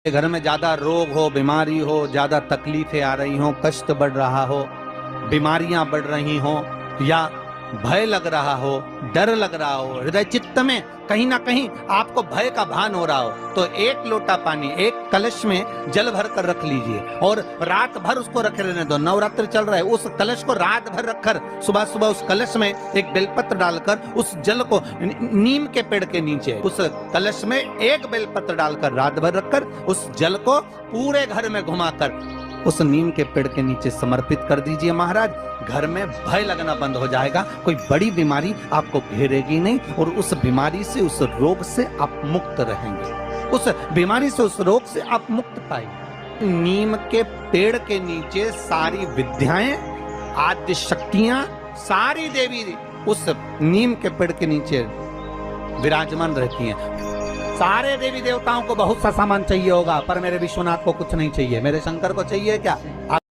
घर में ज्यादा रोग हो, बीमारी हो, ज्यादा तकलीफें आ रही हो, कष्ट बढ़ रहा हो, बीमारियां बढ़ रही हो, या भय लग रहा हो, डर लग रहा हो, हृदय चित्त में कहीं ना कहीं आपको भय का भान हो रहा हो, तो एक लोटा पानी एक कलश में जल भर कर रख लीजिए और रात भर उसको रखे रहने दो। नवरात्र चल रहा है, उस कलश को रात भर रखकर सुबह सुबह उस कलश में एक बेलपत्र डालकर उस जल को नीम के पेड़ के नीचे उस कलश में एक बेलपत्र डालकर रात भर रखकर उस जल को पूरे घर में घुमाकर उस नीम के पेड़ के नीचे समर्पित कर दीजिए। महाराज, घर में भय लगना बंद हो जाएगा, कोई बड़ी बीमारी आपको घेरेगी नहीं और उस बीमारी से, उस रोग से आप मुक्त रहेंगे, उस बीमारी से, उस रोग से आप मुक्त पाएंगे। नीम के पेड़ के नीचे सारी विद्याएं, आद्य शक्तियां, सारी देवी उस नीम के पेड़ के नीचे विराजमान रहती हैं। सारे देवी देवताओं को बहुत सा सामान चाहिए होगा, पर मेरे विश्वनाथ को कुछ नहीं चाहिए, मेरे शंकर को चाहिए क्या?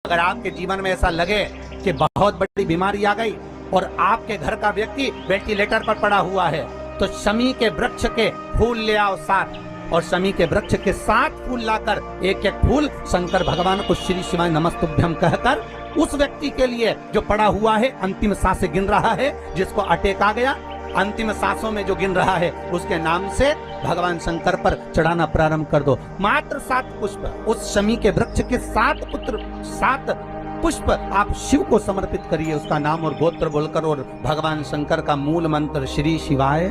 अगर आपके जीवन में ऐसा लगे कि बहुत बड़ी बीमारी आ गई और आपके घर का व्यक्ति वेंटिलेटर पर पड़ा हुआ है, तो शमी के वृक्ष के फूल ले आओ 7, और शमी के वृक्ष के 7 फूल लाकर एक एक फूल शंकर भगवान को श्री शिवाय नमस्तुभ्यम कहकर उस व्यक्ति के लिए जो पड़ा हुआ है, अंतिम सांसें गिन रहा है, जिसको अटैक आ गया, अंतिम सांसों में जो गिन रहा है, उसके नाम से भगवान शंकर पर चढ़ाना प्रारंभ कर दो। मात्र 7 पुष्प उस शमी के वृक्ष के 7 पुष्प आप शिव को समर्पित करिए, उसका नाम और गोत्र बोलकर, और भगवान शंकर का मूल मंत्र श्री शिवाय,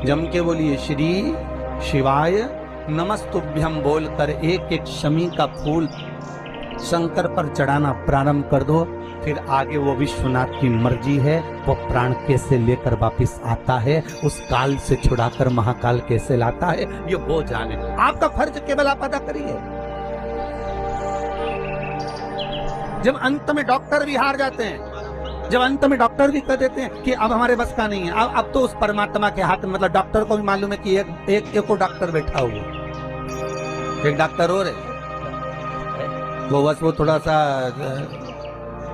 जम के बोलिए श्री शिवाय नमस्तुभ्यम बोलकर एक एक शमी का फूल शंकर पर चढ़ाना प्रारंभ कर दो। फिर आगे वो विश्वनाथ की मर्जी है, वो प्राण कैसे लेकर वापिस आता है, उस काल से छुड़ाकर महाकाल कैसे लाता है, ये वो जाने। आपका फर्ज केवल आप अदा करिए। जब अंत में डॉक्टर भी हार जाते हैं, जब अंत में डॉक्टर भी कह देते हैं कि अब हमारे बस का नहीं है, अब तो उस परमात्मा के हाथ में, मतलब डॉक्टर को भी मालूम है कि एक डॉक्टर बैठा हुआ, एक डॉक्टर और है, वो बस वो थोड़ा सा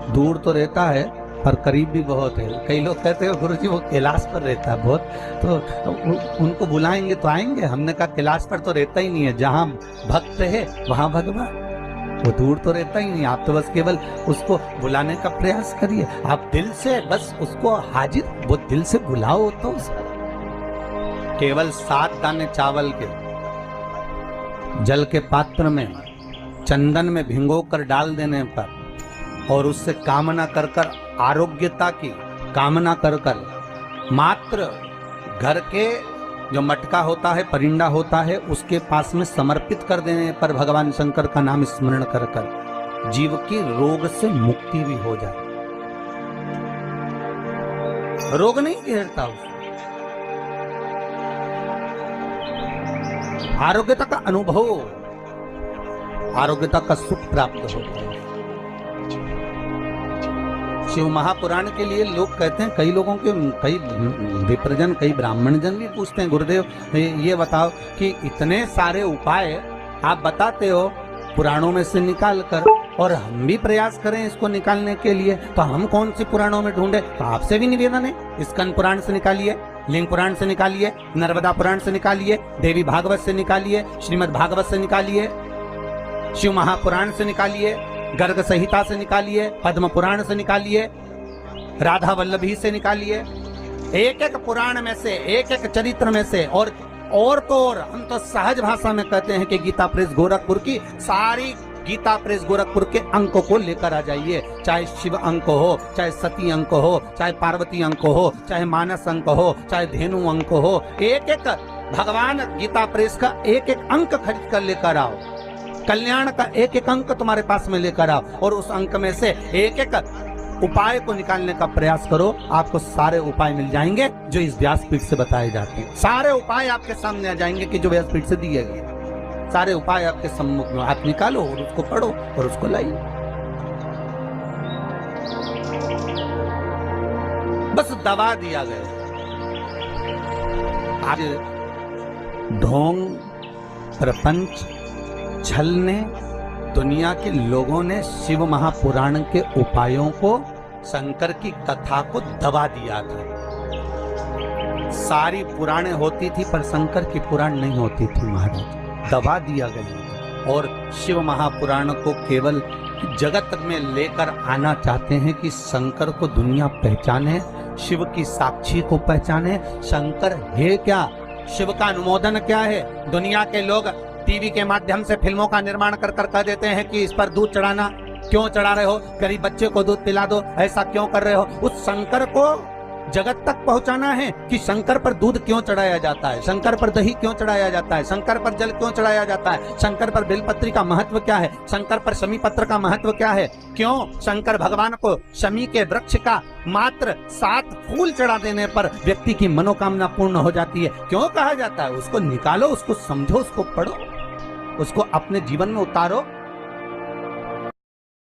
दूर तो रहता है पर करीब भी बहुत है। कई लोग कहते हैं गुरुजी वो कैलाश पर रहता है बहुत, तो उनको बुलाएंगे तो आएंगे। हमने कहा कैलाश पर तो रहता ही नहीं है, जहाँ भक्त है वहाँ भगवान, वो दूर तो रहता ही नहीं। आप तो बस केवल उसको बुलाने का प्रयास करिए, आप दिल से बस उसको हाजिर, वो दिल से बुलाओ तो केवल 7 दाने चावल के जल के पात्र में चंदन में भिगोकर डाल देने पर और उससे कामना कर कर, आरोग्यता की कामना कर कर, मात्र घर के जो मटका होता है, परिंदा होता है, उसके पास में समर्पित कर देने पर भगवान शंकर का नाम स्मरण कर कर जीव की रोग से मुक्ति भी हो जाए। रोग नहीं घेरता उसको, आरोग्यता का अनुभव, आरोग्यता का सुख प्राप्त होता है। शिव महापुराण के लिए लोग कहते हैं, कई लोगों के, कई विप्रजन, कई ब्राह्मण जन भी पूछते हैं, गुरुदेव ये बताओ कि इतने सारे उपाय आप बताते हो पुराणों में से निकाल कर, और हम भी प्रयास करें इसको निकालने के लिए, तो हम कौन सी पुराणों में ढूंढे? तो आपसे भी निवेदन है, स्कंद पुराण से निकालिए, लिंग पुराण से निकालिए, नर्मदा पुराण से निकालिए, देवी भागवत से निकालिए, श्रीमद् भागवत से निकालिए, शिव महापुराण से निकालिए, गर्ग संहिता से निकालिए, पद्म पुराण से निकालिए, राधा वल्लभी से निकालिए, एक एक पुराण में से, एक एक चरित्र में से, और तो और हम तो सहज भाषा में कहते हैं कि गीता प्रेस गोरखपुर की सारी गीता प्रेस गोरखपुर के अंकों को लेकर आ जाइए, चाहे शिव अंक हो, चाहे सती अंक हो, चाहे पार्वती अंक हो, चाहे मानस अंक हो, चाहे धेनु अंक हो, एक एक भगवान गीता प्रेस का एक एक अंक खरीद कर लेकर आओ, कल्याण का एक एक अंक तुम्हारे पास में लेकर आओ, और उस अंक में से एक एक उपाय को निकालने का प्रयास करो। आपको सारे उपाय मिल जाएंगे जो इस व्यासपीठ से बताए जाते हैं, सारे उपाय आपके सामने आ जाएंगे कि जो व्यासपीठ से दिए गए, सारे उपाय आपके सम्मुख में, आप निकालो और उसको पढ़ो और उसको लाइए। बस दबा दिया गया। आज ढोंग, प्रपंच, छल ने, दुनिया के लोगों ने शिव महापुराण के उपायों को, शंकर की कथा को दबा दिया था। सारी पुराणें होती थी पर शंकर की पुराण नहीं होती थी महाराज, दबा दिया गया। और शिव महापुराण को केवल जगत में लेकर आना चाहते हैं कि शंकर को दुनिया पहचाने, शिव की साक्षी को पहचाने। शंकर है क्या, शिव का अनुमोदन क्या है। दुनिया के लोग टीवी के माध्यम से फिल्मों का निर्माण कर कर कह देते हैं कि इस पर दूध चढ़ाना, क्यों चढ़ा रहे हो, गरीब बच्चे को दूध पिला दो, ऐसा क्यों कर रहे हो। उस शंकर को जगत तक पहुंचाना है कि शंकर पर दूध क्यों चढ़ाया जाता है, शंकर पर दही क्यों चढ़ाया जाता है, शंकर पर जल क्यों चढ़ाया जाता है, शंकर पर बेलपत्री का महत्व क्या है, शंकर पर शमी पत्र का महत्व क्या है, क्यों शंकर भगवान को शमी के वृक्ष का मात्र 7 फूल चढ़ा देने पर व्यक्ति की मनोकामना पूर्ण हो जाती है, क्यों कहा जाता है। उसको निकालो, उसको समझो, उसको पढ़ो, उसको अपने जीवन में उतारो।